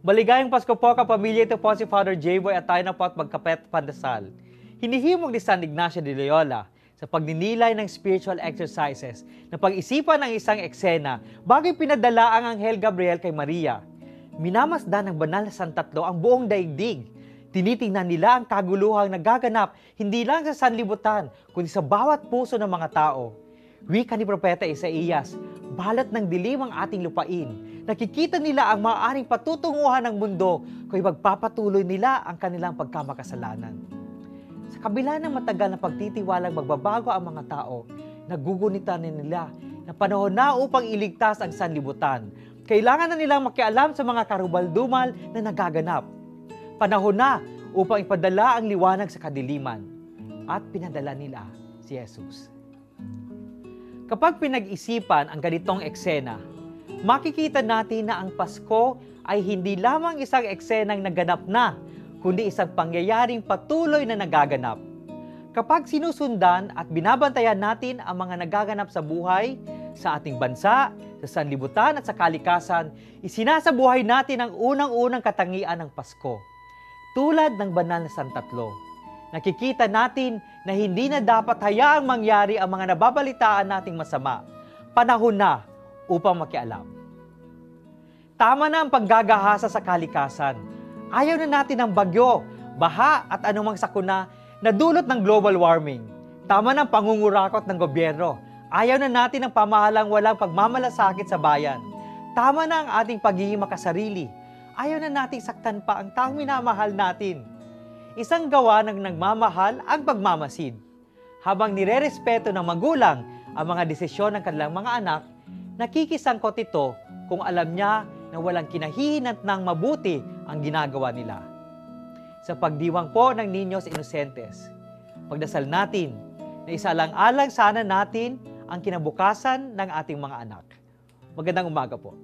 Maligayang Pasko po kapamilya, ito po si Father J-Boy at tayo na po at magkapet pandasal. Hinihimok ni San Ignacio de Loyola sa pagninilay ng spiritual exercises na pag-isipan ng isang eksena bago pinadala ang Anghel Gabriel kay Maria. Minamasdan ng banal na santatlo ang buong daigdig. Tinitingnan nila ang kaguluhang nagaganap hindi lang sa sanlibutan kundi sa bawat puso ng mga tao. Wika ni Propeta Isaías, balat ng dilim ang ating lupain. Nakikita nila ang maaaring patutunguhan ng mundo kung magpapatuloy nila ang kanilang pagkamakasalanan. Sa kabila ng matagal na pagtitiwalang magbabago ang mga tao, nagugunitan nila na panahon na upang iligtas ang sanlibutan. Kailangan na nilang makialam sa mga karubaldumal na nagaganap. Panahon na upang ipadala ang liwanag sa kadiliman. At pinadala nila si Jesus. Kapag pinag-isipan ang ganitong eksena, makikita natin na ang Pasko ay hindi lamang isang eksenang naganap na, kundi isang pangyayaring patuloy na nagaganap. Kapag sinusundan at binabantayan natin ang mga nagaganap sa buhay, sa ating bansa, sa sanlibutan at sa kalikasan, isinasabuhay natin ang unang-unang katangian ng Pasko. Tulad ng banal na santatlo, nakikita natin na hindi na dapat hayaang mangyari ang mga nababalitaan nating masama. Panahon na upang makialam. Tama na ang paggagahasa sa kalikasan. Ayaw na natin ng bagyo, baha at anumang sakuna na dulot ng global warming. Tama na ang pangungurakot ng gobyerno. Ayaw na natin ng pamahalang walang pagmamalasakit sa bayan. Tama na ang ating pagiging makasarili. Ayaw na nating saktan pa ang taong minamahal natin. Isang gawa ng nagmamahal ang pagmamasid. Habang nirerespeto ng magulang ang mga desisyon ng kanilang mga anak, nakikisangkot ito kung alam niya na walang kinahihinatnang mabuti ang ginagawa nila. Sa pagdiwang po ng Niños Inocentes, pagdasal natin na isalang-alang sana natin ang kinabukasan ng ating mga anak. Magandang umaga po.